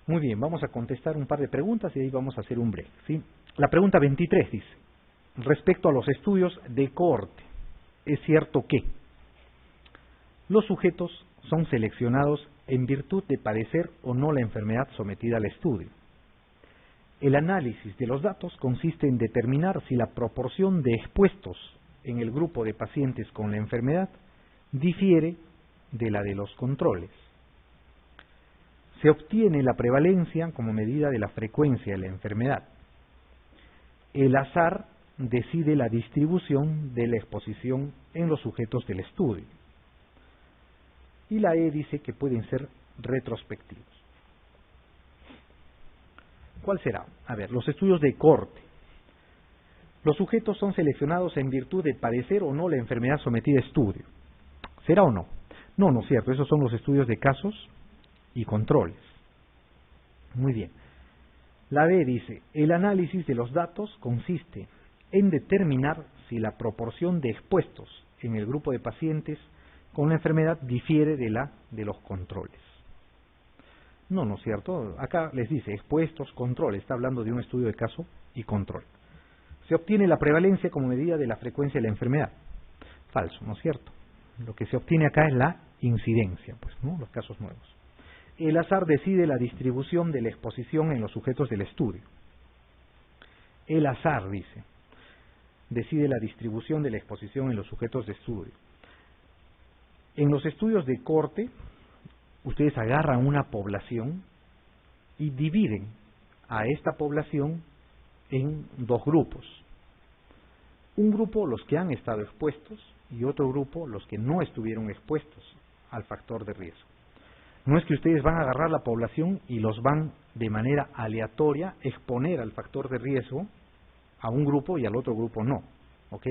Muy bien, vamos a contestar un par de preguntas y ahí vamos a hacer un break, ¿sí? La pregunta 23 dice, respecto a los estudios de cohorte, es cierto que los sujetos son seleccionados en virtud de padecer o no la enfermedad sometida al estudio. El análisis de los datos consiste en determinar si la proporción de expuestos en el grupo de pacientes con la enfermedad difiere de la de los controles. Se obtiene la prevalencia como medida de la frecuencia de la enfermedad. El azar decide la distribución de la exposición en los sujetos del estudio. Y la E dice que pueden ser retrospectivos. ¿Cuál será? A ver, los estudios de cohorte. Los sujetos son seleccionados en virtud de padecer o no la enfermedad sometida a estudio. ¿Será o no? No, no es cierto. Esos son los estudios de casos y controles. Muy bien. La B dice, el análisis de los datos consiste en determinar si la proporción de expuestos en el grupo de pacientes con la enfermedad difiere de la de los controles. No, no es cierto. Acá les dice expuestos, controles. Está hablando de un estudio de caso y control. Se obtiene la prevalencia como medida de la frecuencia de la enfermedad. Falso, ¿no es cierto? Lo que se obtiene acá es la incidencia, pues, ¿no? Los casos nuevos. El azar decide la distribución de la exposición en los sujetos del estudio. El azar, dice, decide la distribución de la exposición en los sujetos de estudio. En los estudios de cohorte, ustedes agarran una población y dividen a esta población en dos grupos. Un grupo los que han estado expuestos y otro grupo los que no estuvieron expuestos al factor de riesgo. No es que ustedes van a agarrar la población y los van de manera aleatoria exponer al factor de riesgo a un grupo y al otro grupo no, ¿ok?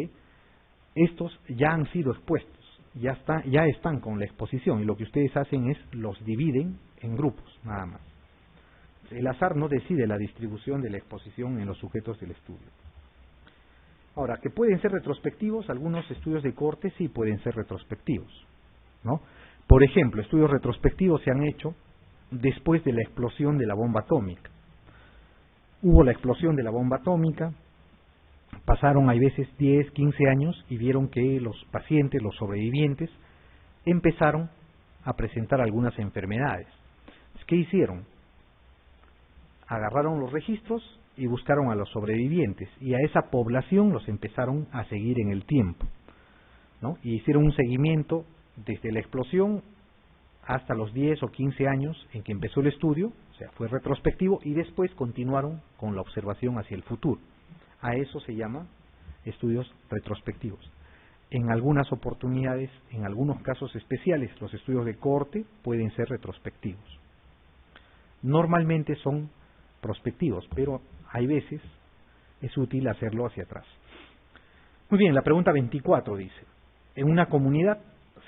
Estos ya han sido expuestos, ya están con la exposición y lo que ustedes hacen es los dividen en grupos, nada más. El azar no decide la distribución de la exposición en los sujetos del estudio. Ahora, que pueden ser retrospectivos, algunos estudios de cohorte sí pueden ser retrospectivos, ¿no? Por ejemplo, estudios retrospectivos se han hecho después de la explosión de la bomba atómica. Hubo la explosión de la bomba atómica, pasaron hay veces 10, 15 años y vieron que los pacientes, los sobrevivientes, empezaron a presentar algunas enfermedades. ¿Qué hicieron? Agarraron los registros y buscaron a los sobrevivientes y a esa población los empezaron a seguir en el tiempo, ¿no? Y hicieron un seguimiento desde la explosión hasta los 10 o 15 años en que empezó el estudio, o sea, fue retrospectivo, y después continuaron con la observación hacia el futuro. A eso se llama estudios retrospectivos. En algunas oportunidades, en algunos casos especiales, los estudios de cohorte pueden ser retrospectivos. Normalmente son prospectivos, pero hay veces es útil hacerlo hacia atrás. Muy bien, la pregunta 24 dice, en una comunidad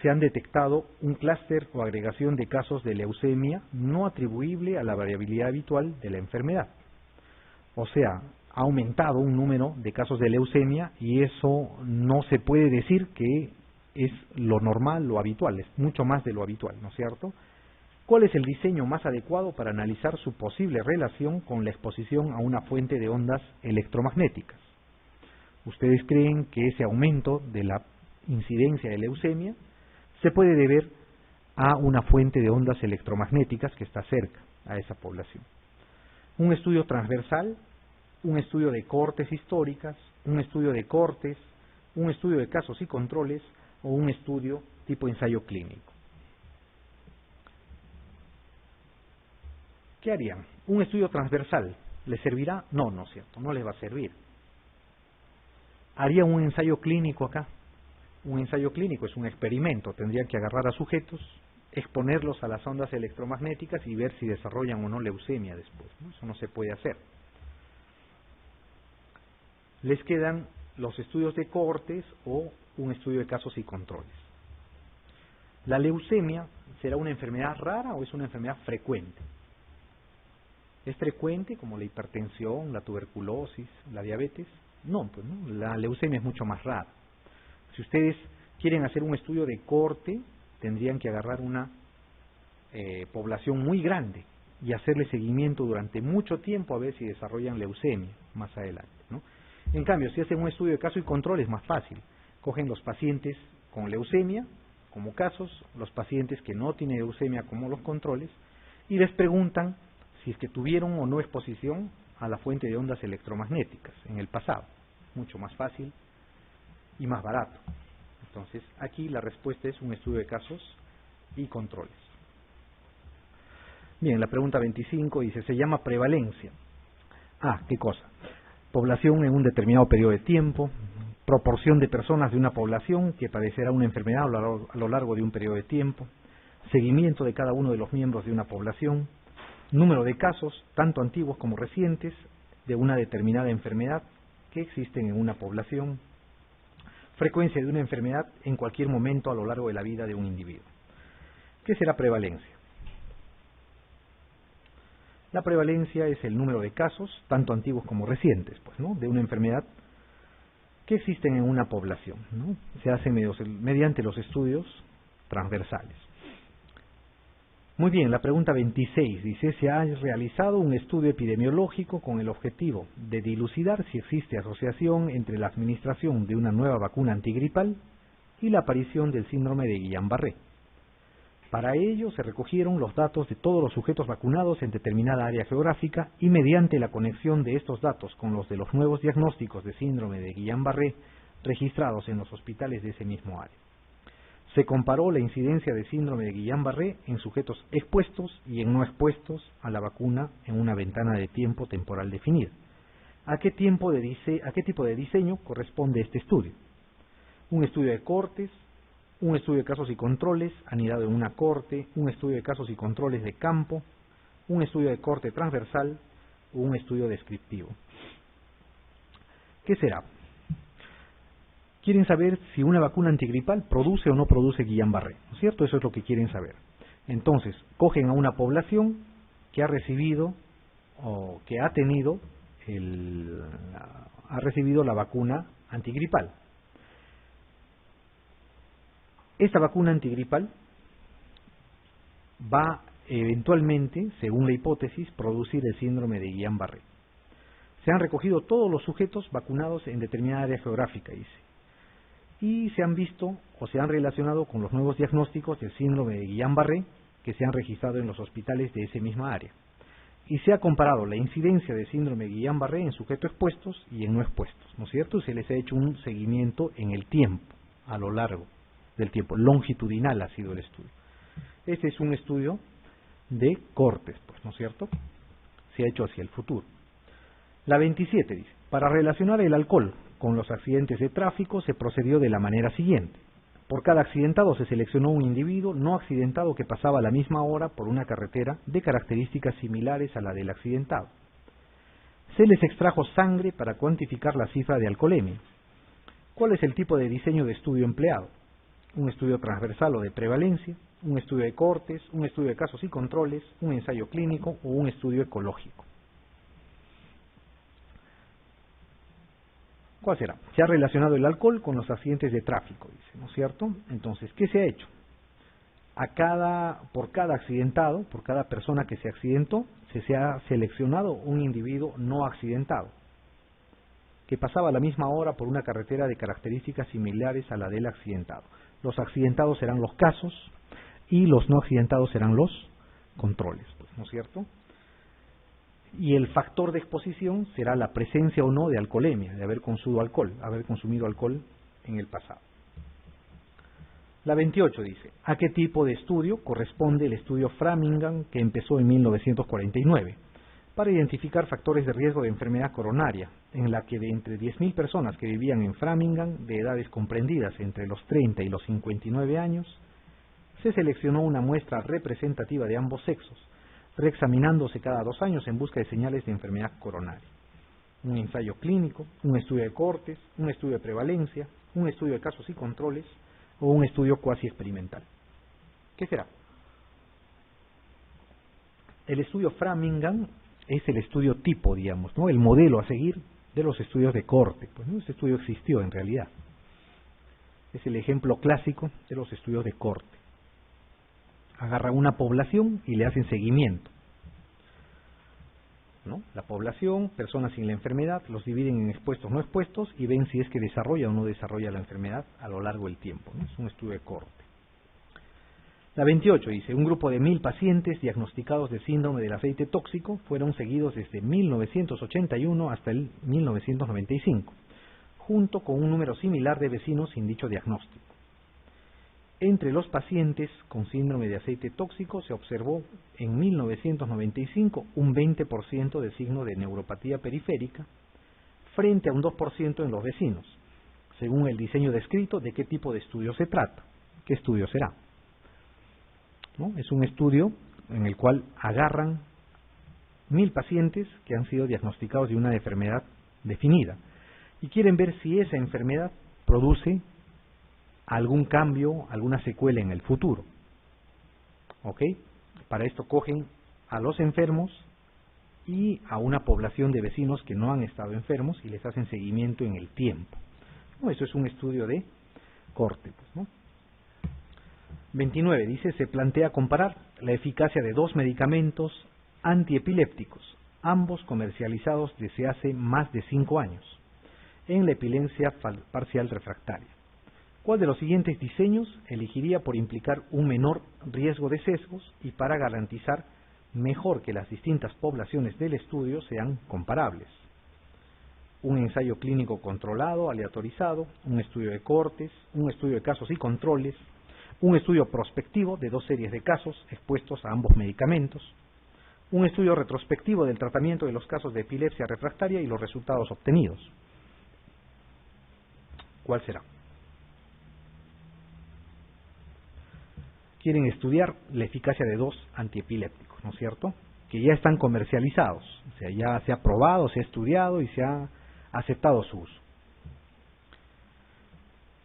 se han detectado un clúster o agregación de casos de leucemia no atribuible a la variabilidad habitual de la enfermedad. O sea, ha aumentado un número de casos de leucemia y eso no se puede decir que es lo normal, lo habitual, es mucho más de lo habitual, ¿no es cierto? ¿Cuál es el diseño más adecuado para analizar su posible relación con la exposición a una fuente de ondas electromagnéticas? ¿Ustedes creen que ese aumento de la incidencia de leucemia se puede deber a una fuente de ondas electromagnéticas que está cerca a esa población? Un estudio transversal, un estudio de cohortes históricas, un estudio de cohortes, un estudio de casos y controles o un estudio tipo ensayo clínico. ¿Qué harían? ¿Un estudio transversal les servirá? No, no es cierto, no les va a servir. ¿Harían un ensayo clínico acá? Un ensayo clínico es un experimento, tendrían que agarrar a sujetos, exponerlos a las ondas electromagnéticas y ver si desarrollan o no leucemia después, ¿no? Eso no se puede hacer. Les quedan los estudios de cohortes o un estudio de casos y controles. ¿La leucemia será una enfermedad rara o es una enfermedad frecuente? ¿Es frecuente como la hipertensión, la tuberculosis, la diabetes? No, pues no, la leucemia es mucho más rara. Si ustedes quieren hacer un estudio de cohorte, tendrían que agarrar una población muy grande y hacerle seguimiento durante mucho tiempo a ver si desarrollan leucemia más adelante, ¿no? En cambio, si hacen un estudio de caso y control es más fácil. Cogen los pacientes con leucemia como casos, los pacientes que no tienen leucemia como los controles, y les preguntan si es que tuvieron o no exposición a la fuente de ondas electromagnéticas en el pasado. Mucho más fácil y más barato. Entonces, aquí la respuesta es un estudio de casos y controles. Bien, la pregunta 25 dice, se llama prevalencia. ¿Qué cosa? Población en un determinado periodo de tiempo, proporción de personas de una población que padecerá una enfermedad a lo largo de un periodo de tiempo, seguimiento de cada uno de los miembros de una población, número de casos, tanto antiguos como recientes, de una determinada enfermedad que existen en una población, frecuencia de una enfermedad en cualquier momento a lo largo de la vida de un individuo. ¿Qué será prevalencia? La prevalencia es el número de casos, tanto antiguos como recientes, pues, ¿no?, de una enfermedad que existen en una población, ¿no? Se hace mediante los estudios transversales. Muy bien, la pregunta 26 dice, se ha realizado un estudio epidemiológico con el objetivo de dilucidar si existe asociación entre la administración de una nueva vacuna antigripal y la aparición del síndrome de Guillain-Barré. Para ello se recogieron los datos de todos los sujetos vacunados en determinada área geográfica y mediante la conexión de estos datos con los de los nuevos diagnósticos de síndrome de Guillain-Barré registrados en los hospitales de ese mismo área. Se comparó la incidencia de síndrome de Guillain-Barré en sujetos expuestos y en no expuestos a la vacuna en una ventana de tiempo temporal definida. ¿A qué tipo de diseño corresponde este estudio? Un estudio de cohortes, un estudio de casos y controles anidado en una cohorte, un estudio de casos y controles de campo, un estudio de cohorte transversal o un estudio descriptivo. ¿Qué será? Quieren saber si una vacuna antigripal produce o no produce Guillain-Barré, ¿no es cierto? Eso es lo que quieren saber. Entonces, cogen a una población que ha recibido o que ha recibido la vacuna antigripal. Esta vacuna antigripal va eventualmente, según la hipótesis, producir el síndrome de Guillain-Barré. Se han recogido todos los sujetos vacunados en determinada área geográfica, dice, y se han visto o se han relacionado con los nuevos diagnósticos del síndrome de Guillain-Barré que se han registrado en los hospitales de esa misma área. Y se ha comparado la incidencia de síndrome de Guillain-Barré en sujetos expuestos y en no expuestos, ¿no es cierto? Y se les ha hecho un seguimiento en el tiempo, a lo largo del tiempo, longitudinal ha sido el estudio. Este es un estudio de cohortes, pues, ¿no es cierto? Se ha hecho hacia el futuro. La 27 dice, para relacionar el alcohol con los accidentes de tráfico se procedió de la manera siguiente. Por cada accidentado se seleccionó un individuo no accidentado que pasaba a la misma hora por una carretera de características similares a la del accidentado. Se les extrajo sangre para cuantificar la cifra de alcoholemia. ¿Cuál es el tipo de diseño de estudio empleado? Un estudio transversal o de prevalencia, un estudio de cohortes, un estudio de casos y controles, un ensayo clínico o un estudio ecológico. ¿Cuál será? Se ha relacionado el alcohol con los accidentes de tráfico, dice, ¿no es cierto? Entonces, ¿qué se ha hecho? Por cada accidentado, por cada persona que se accidentó, se ha seleccionado un individuo no accidentado, que pasaba a la misma hora por una carretera de características similares a la del accidentado. Los accidentados serán los casos y los no accidentados serán los controles, pues, ¿no es cierto? Y el factor de exposición será la presencia o no de alcoholemia, de haber consumido alcohol en el pasado. La 28 dice, ¿a qué tipo de estudio corresponde el estudio Framingham que empezó en 1949? Para identificar factores de riesgo de enfermedad coronaria, en la que de entre 10.000 personas que vivían en Framingham, de edades comprendidas entre los 30 y los 59 años, se seleccionó una muestra representativa de ambos sexos, reexaminándose cada 2 años en busca de señales de enfermedad coronaria. Un ensayo clínico, un estudio de cohortes, un estudio de prevalencia, un estudio de casos y controles o un estudio cuasi experimental. ¿Qué será? El estudio Framingham es el estudio tipo, digamos, ¿no? El modelo a seguir de los estudios de cohorte. Pues, ¿no? Este estudio existió en realidad. Es el ejemplo clásico de los estudios de cohorte. Agarran una población y le hacen seguimiento. ¿no? La población, personas sin la enfermedad, los dividen en expuestos, no expuestos, y ven si es que desarrolla o no desarrolla la enfermedad a lo largo del tiempo, ¿no? Es un estudio de corte. La 28 dice, un grupo de 1000 pacientes diagnosticados de síndrome del aceite tóxico fueron seguidos desde 1981 hasta el 1995, junto con un número similar de vecinos sin dicho diagnóstico. Entre los pacientes con síndrome de aceite tóxico se observó en 1995 un 20% de signo de neuropatía periférica frente a un 2% en los vecinos, según el diseño descrito. ¿De qué tipo de estudio se trata? ¿Qué estudio será? ¿No? Es un estudio en el cual agarran 1000 pacientes que han sido diagnosticados de una enfermedad definida y quieren ver si esa enfermedad produce algún cambio, alguna secuela en el futuro. ¿Ok? Para esto cogen a los enfermos y a una población de vecinos que no han estado enfermos y les hacen seguimiento en el tiempo. ¿No? Eso es un estudio de corte, pues, ¿no? 29 dice, se plantea comparar la eficacia de 2 medicamentos antiepilépticos, ambos comercializados desde hace más de 5 años, en la epilepsia parcial refractaria. ¿Cuál de los siguientes diseños elegiría por implicar un menor riesgo de sesgos y para garantizar mejor que las distintas poblaciones del estudio sean comparables? Un ensayo clínico controlado, aleatorizado, un estudio de cortes, un estudio de casos y controles, un estudio prospectivo de 2 series de casos expuestos a ambos medicamentos, un estudio retrospectivo del tratamiento de los casos de epilepsia refractaria y los resultados obtenidos. ¿Cuál será? Quieren estudiar la eficacia de 2 antiepilépticos, ¿no es cierto? Que ya están comercializados, o sea, ya se ha probado, se ha estudiado y se ha aceptado su uso.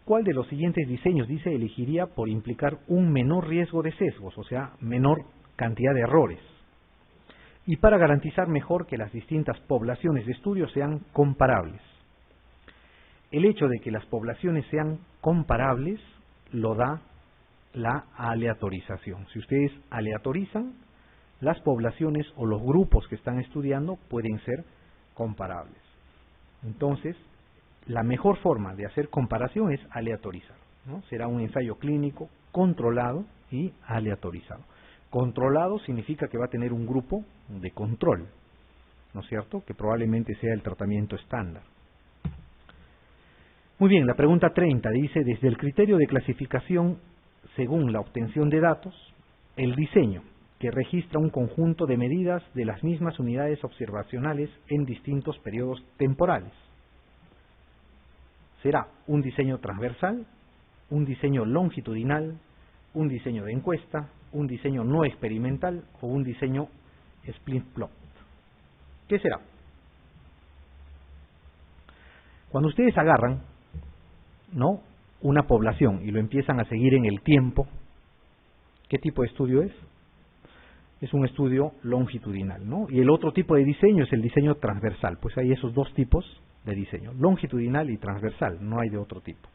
¿Cuál de los siguientes diseños, dice, elegiría por implicar un menor riesgo de sesgos, o sea, menor cantidad de errores? Y para garantizar mejor que las distintas poblaciones de estudio sean comparables. El hecho de que las poblaciones sean comparables lo da la aleatorización. Si ustedes aleatorizan, las poblaciones o los grupos que están estudiando pueden ser comparables. Entonces, la mejor forma de hacer comparación es aleatorizar, ¿no? Será un ensayo clínico controlado y aleatorizado. Controlado significa que va a tener un grupo de control, ¿no es cierto? Que probablemente sea el tratamiento estándar. Muy bien, la pregunta 30 dice, desde el criterio de clasificación según la obtención de datos, el diseño que registra un conjunto de medidas de las mismas unidades observacionales en distintos periodos temporales. Será un diseño transversal, un diseño longitudinal, un diseño de encuesta, un diseño no experimental o un diseño split plot. ¿Qué será? Cuando ustedes agarran, ¿no?, una población y lo empiezan a seguir en el tiempo, ¿qué tipo de estudio es? Es un estudio longitudinal, ¿no? Y el otro tipo de diseño es el diseño transversal. Pues hay esos 2 tipos de diseño, longitudinal y transversal, no hay de otro tipo.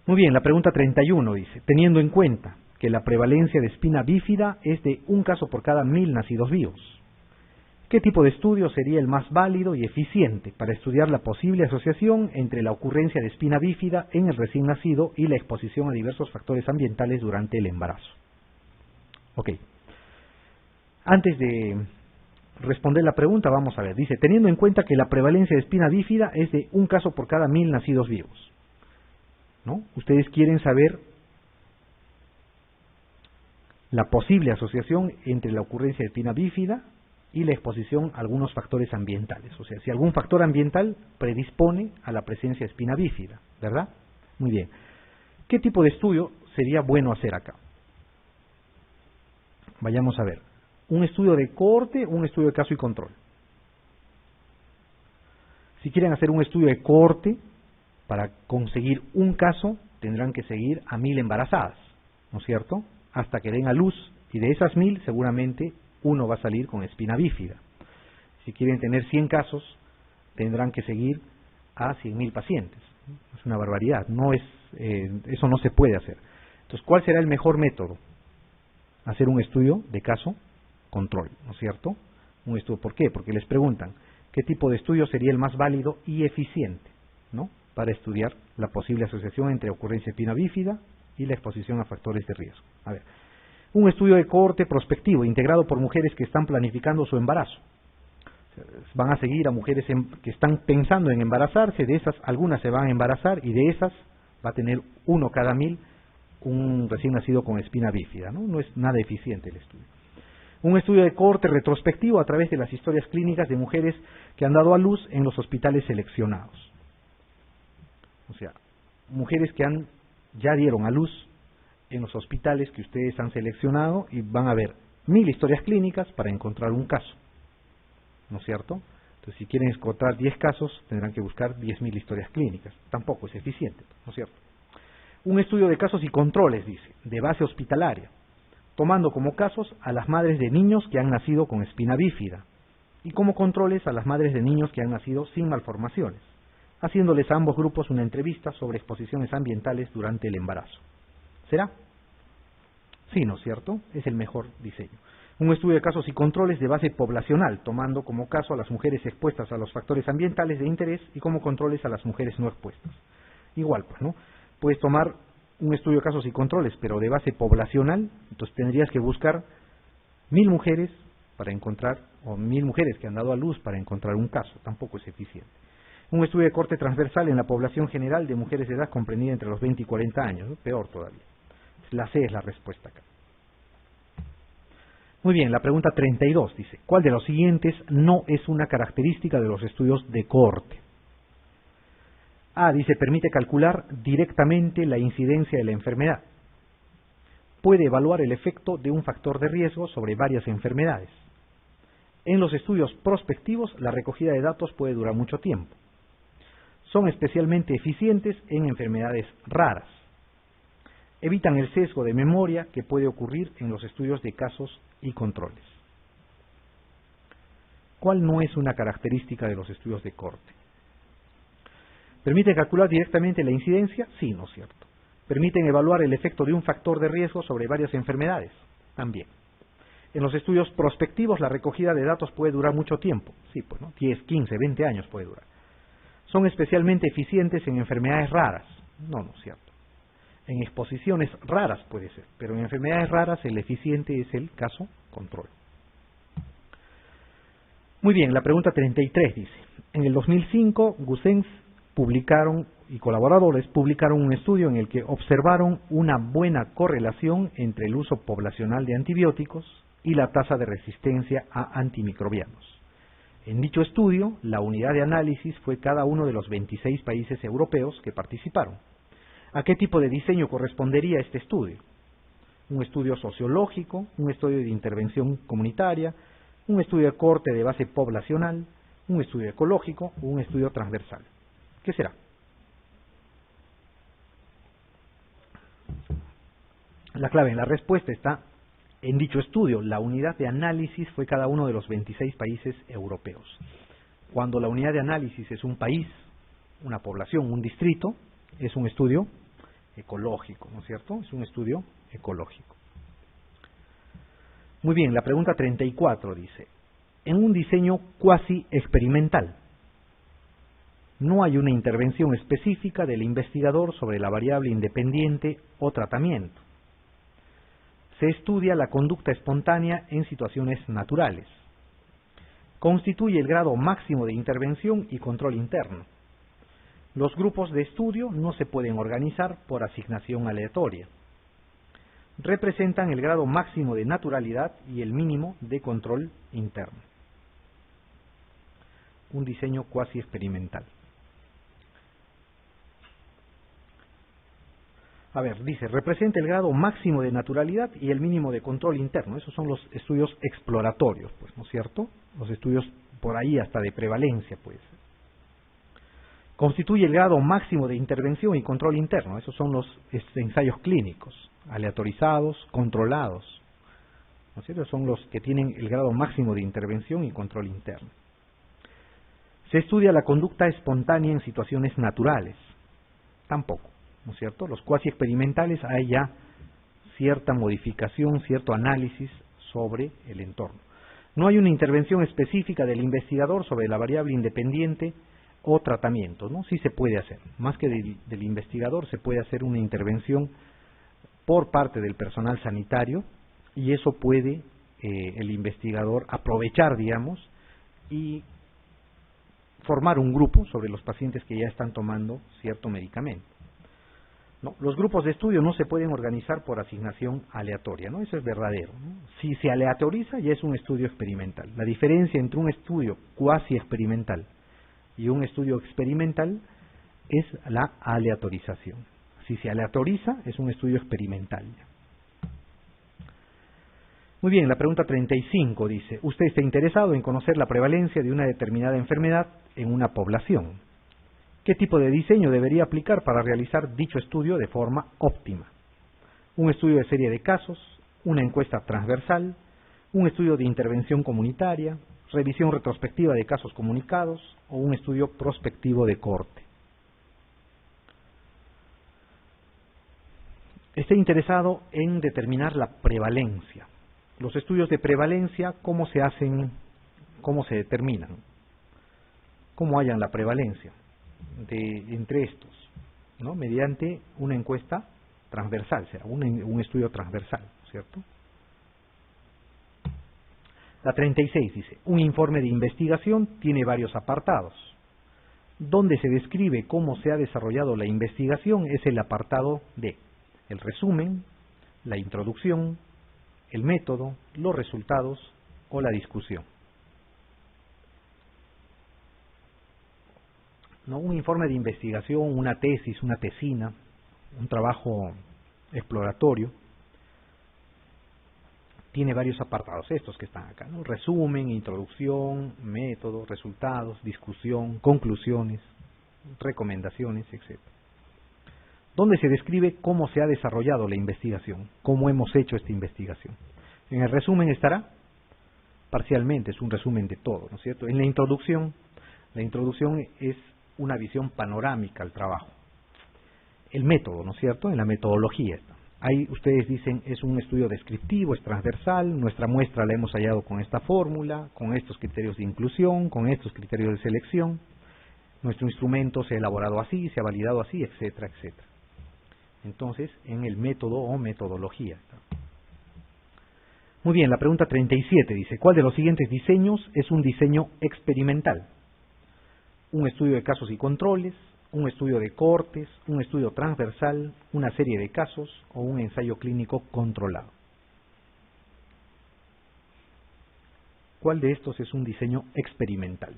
Muy bien, la pregunta 31 dice, teniendo en cuenta que la prevalencia de espina bífida es de 1 caso por cada 1000 nacidos vivos, ¿qué tipo de estudio sería el más válido y eficiente para estudiar la posible asociación entre la ocurrencia de espina bífida en el recién nacido y la exposición a diversos factores ambientales durante el embarazo? Ok. Antes de responder la pregunta, vamos a ver. Dice, teniendo en cuenta que la prevalencia de espina bífida es de 1 caso por cada 1000 nacidos vivos, ¿no? Ustedes quieren saber la posible asociación entre la ocurrencia de espina bífida y la exposición a algunos factores ambientales. O sea, si algún factor ambiental predispone a la presencia de espina bífida, ¿verdad? Muy bien. ¿Qué tipo de estudio sería bueno hacer acá? Vayamos a ver. ¿Un estudio de cohorte o un estudio de caso y control? Si quieren hacer un estudio de cohorte, para conseguir un caso, tendrán que seguir a 1000 embarazadas, ¿no es cierto?, hasta que den a luz, y de esas 1000 seguramente uno va a salir con espina bífida. Si quieren tener 100 casos, tendrán que seguir a 100.000 pacientes. Es una barbaridad, no es, eso no se puede hacer. Entonces, ¿cuál será el mejor método? Hacer un estudio de caso control, ¿no es cierto? Un estudio, ¿por qué? Porque les preguntan qué tipo de estudio sería el más válido y eficiente, ¿no?, para estudiar la posible asociación entre ocurrencia de espina bífida y la exposición a factores de riesgo. A ver, un estudio de cohorte prospectivo integrado por mujeres que están planificando su embarazo. Van a seguir a mujeres que están pensando en embarazarse, de esas algunas se van a embarazar y de esas va a tener 1 cada 1000 un recién nacido con espina bífida, ¿no? No es nada eficiente el estudio. Un estudio de cohorte retrospectivo a través de las historias clínicas de mujeres que han dado a luz en los hospitales seleccionados. O sea, mujeres que ya dieron a luz en los hospitales que ustedes han seleccionado y van a ver 1000 historias clínicas para encontrar un caso, ¿no es cierto? Entonces, si quieren encontrar 10 casos, tendrán que buscar 10.000 historias clínicas. Tampoco es eficiente, ¿no es cierto? Un estudio de casos y controles, dice, de base hospitalaria, tomando como casos a las madres de niños que han nacido con espina bífida y como controles a las madres de niños que han nacido sin malformaciones, haciéndoles a ambos grupos una entrevista sobre exposiciones ambientales durante el embarazo. ¿Será? Sí, ¿no es cierto? Es el mejor diseño. Un estudio de casos y controles de base poblacional, tomando como caso a las mujeres expuestas a los factores ambientales de interés y como controles a las mujeres no expuestas. Igual, pues, ¿no? Puedes tomar un estudio de casos y controles, pero de base poblacional, entonces tendrías que buscar 1000 mujeres para encontrar, o 1000 mujeres que han dado a luz para encontrar un caso. Tampoco es eficiente. Un estudio de corte transversal en la población general de mujeres de edad comprendida entre los 20 y 40 años, ¿no? Peor todavía. La C es la respuesta acá. Muy bien, la pregunta 32 dice, ¿cuál de los siguientes no es una característica de los estudios de cohorte? A, dice, permite calcular directamente la incidencia de la enfermedad. Puede evaluar el efecto de un factor de riesgo sobre varias enfermedades. En los estudios prospectivos, la recogida de datos puede durar mucho tiempo. Son especialmente eficientes en enfermedades raras. Evitan el sesgo de memoria que puede ocurrir en los estudios de casos y controles. ¿Cuál no es una característica de los estudios de cohorte? ¿Permiten calcular directamente la incidencia? Sí, ¿no es cierto? ¿Permiten evaluar el efecto de un factor de riesgo sobre varias enfermedades? También. En los estudios prospectivos, la recogida de datos puede durar mucho tiempo. Sí, pues, ¿no? 10, 15, 20 años puede durar. ¿Son especialmente eficientes en enfermedades raras? No, ¿no es cierto? En exposiciones raras puede ser, pero en enfermedades raras el eficiente es el caso control. Muy bien, la pregunta 33 dice, en el 2005, Gussens y colaboradores publicaron un estudio en el que observaron una buena correlación entre el uso poblacional de antibióticos y la tasa de resistencia a antimicrobianos. En dicho estudio, la unidad de análisis fue cada uno de los 26 países europeos que participaron. ¿A qué tipo de diseño correspondería este estudio? ¿Un estudio sociológico, un estudio de intervención comunitaria, un estudio de cohorte de base poblacional, un estudio ecológico o un estudio transversal? ¿Qué será? La clave en la respuesta está en dicho estudio. La unidad de análisis fue cada uno de los 26 países europeos. Cuando la unidad de análisis es un país, una población, un distrito, es un estudio ecológico, ¿no es cierto? Es un estudio ecológico. Muy bien, la pregunta 34 dice, en un diseño cuasi experimental, no hay una intervención específica del investigador sobre la variable independiente o tratamiento. Se estudia la conducta espontánea en situaciones naturales. Constituye el grado máximo de intervención y control interno. Los grupos de estudio no se pueden organizar por asignación aleatoria. Representan el grado máximo de naturalidad y el mínimo de control interno. Un diseño cuasi experimental. A ver, dice, representa el grado máximo de naturalidad y el mínimo de control interno. Esos son los estudios exploratorios, pues, ¿no es cierto? Los estudios por ahí hasta de prevalencia, pues. Constituye el grado máximo de intervención y control interno. Esos son los ensayos clínicos, aleatorizados, controlados, ¿no es cierto? Son los que tienen el grado máximo de intervención y control interno. Se estudia la conducta espontánea en situaciones naturales. Tampoco, ¿no es cierto? Los cuasi experimentales hay ya cierta modificación, cierto análisis sobre el entorno. No hay una intervención específica del investigador sobre la variable independiente o tratamiento, ¿no? Sí se puede hacer. Más que del investigador, se puede hacer una intervención por parte del personal sanitario y eso puede el investigador aprovechar, digamos, y formar un grupo sobre los pacientes que ya están tomando cierto medicamento. ¿No? Los grupos de estudio no se pueden organizar por asignación aleatoria, ¿no? Eso es verdadero, ¿no? Si se aleatoriza ya es un estudio experimental. La diferencia entre un estudio cuasi experimental y un estudio experimental es la aleatorización. Si se aleatoriza es un estudio experimental. Muy bien, la pregunta 35 dice, usted está interesado en conocer la prevalencia de una determinada enfermedad en una población. ¿Qué tipo de diseño debería aplicar para realizar dicho estudio de forma óptima? Un estudio de serie de casos, una encuesta transversal, un estudio de intervención comunitaria, revisión retrospectiva de casos comunicados o un estudio prospectivo de cohorte. Esté interesado en determinar la prevalencia. Los estudios de prevalencia, ¿cómo se hacen? ¿Cómo se determinan? ¿Cómo hallan la prevalencia entre estos? ¿No? Mediante una encuesta transversal, o sea, un estudio transversal, ¿cierto? La 36 dice, un informe de investigación tiene varios apartados. Donde se describe cómo se ha desarrollado la investigación es el apartado de el resumen, la introducción, el método, los resultados o la discusión. ¿No? Un informe de investigación, una tesis, una tesina, un trabajo exploratorio, tiene varios apartados, estos que están acá, ¿no? Resumen, introducción, método, resultados, discusión, conclusiones, recomendaciones, etc. Donde se describe cómo se ha desarrollado la investigación, cómo hemos hecho esta investigación. En el resumen estará parcialmente, es un resumen de todo, ¿no es cierto? En la introducción es una visión panorámica al trabajo. El método, ¿no es cierto? En la metodología está. Ahí ustedes dicen, es un estudio descriptivo, es transversal, nuestra muestra la hemos hallado con esta fórmula, con estos criterios de inclusión, con estos criterios de selección, nuestro instrumento se ha elaborado así, se ha validado así, etcétera, etcétera. Entonces, en el método o metodología. Muy bien, la pregunta 37 dice, ¿cuál de los siguientes diseños es un diseño experimental? Un estudio de casos y controles, un estudio de cohortes, un estudio transversal, una serie de casos o un ensayo clínico controlado. ¿Cuál de estos es un diseño experimental?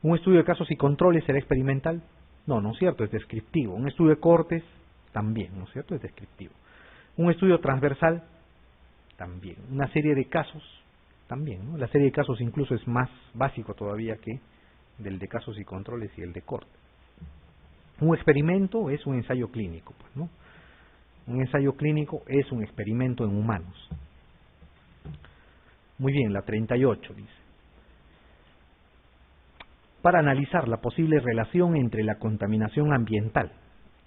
¿Un estudio de casos y controles será experimental? No, no es cierto, es descriptivo. Un estudio de cohortes también, ¿no es cierto? Es descriptivo. Un estudio transversal también. Una serie de casos también, ¿no? La serie de casos incluso es más básico todavía que del de casos y controles y el de cohorte. Un experimento es un ensayo clínico, pues, ¿no? Un ensayo clínico es un experimento en humanos. Muy bien, la 38 dice. Para analizar la posible relación entre la contaminación ambiental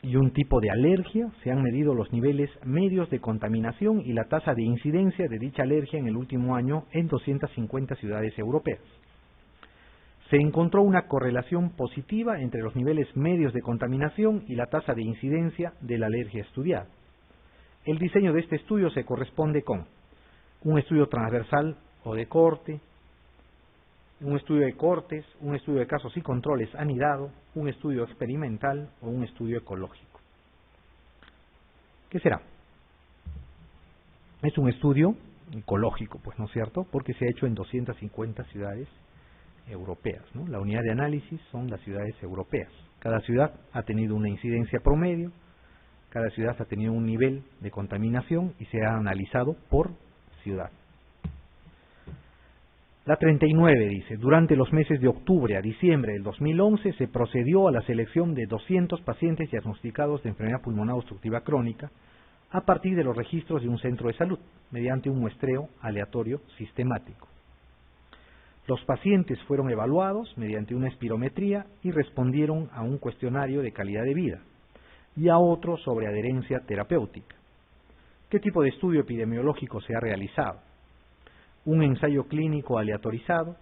y un tipo de alergia, se han medido los niveles medios de contaminación y la tasa de incidencia de dicha alergia en el último año en 250 ciudades europeas. Se encontró una correlación positiva entre los niveles medios de contaminación y la tasa de incidencia de la alergia estudiada. El diseño de este estudio se corresponde con un estudio transversal o de cohorte, un estudio de cohortes, un estudio de casos y controles anidado, un estudio experimental o un estudio ecológico. ¿Qué será? Es un estudio ecológico, pues, ¿no es cierto? Porque se ha hecho en 250 ciudades europeas, ¿no? La unidad de análisis son las ciudades europeas. Cada ciudad ha tenido una incidencia promedio, cada ciudad ha tenido un nivel de contaminación y se ha analizado por ciudad. La 39 dice, durante los meses de octubre a diciembre del 2011 se procedió a la selección de 200 pacientes diagnosticados de enfermedad pulmonar obstructiva crónica a partir de los registros de un centro de salud, mediante un muestreo aleatorio sistemático. Los pacientes fueron evaluados mediante una espirometría y respondieron a un cuestionario de calidad de vida y a otro sobre adherencia terapéutica. ¿Qué tipo de estudio epidemiológico se ha realizado? un ensayo clínico aleatorizado,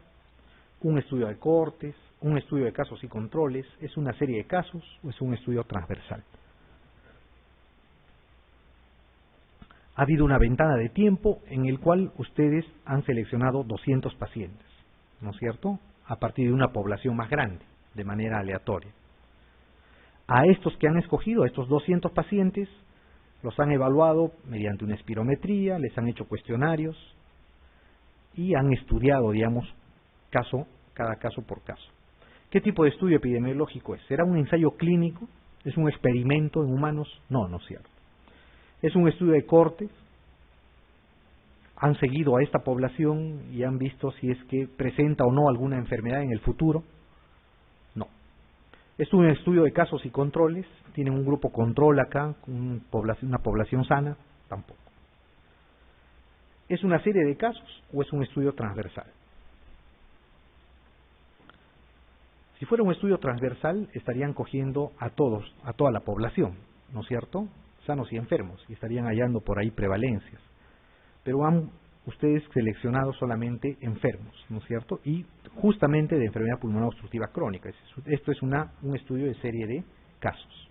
un estudio de cohortes, un estudio de casos y controles, es una serie de casos o es un estudio transversal. Ha habido una ventana de tiempo en el cual ustedes han seleccionado 200 pacientes, ¿no es cierto?, a partir de una población más grande, de manera aleatoria. A estos que han escogido, a estos 200 pacientes, los han evaluado mediante una espirometría, les han hecho cuestionarios y han estudiado, digamos, cada caso por caso. ¿Qué tipo de estudio epidemiológico es? ¿Será un ensayo clínico? ¿Es un experimento en humanos? No, no es cierto. ¿Es un estudio de cohortes? ¿Han seguido a esta población y han visto si es que presenta o no alguna enfermedad en el futuro? No. ¿Es un estudio de casos y controles? ¿Tienen un grupo control acá, una población sana? Tampoco. ¿Es una serie de casos o es un estudio transversal? Si fuera un estudio transversal, estarían cogiendo a todos, a toda la población, ¿no es cierto?, sanos y enfermos, y estarían hallando por ahí prevalencias. Pero han ustedes seleccionado solamente enfermos, ¿no es cierto?, y justamente de enfermedad pulmonar obstructiva crónica. Esto es un estudio de serie de casos.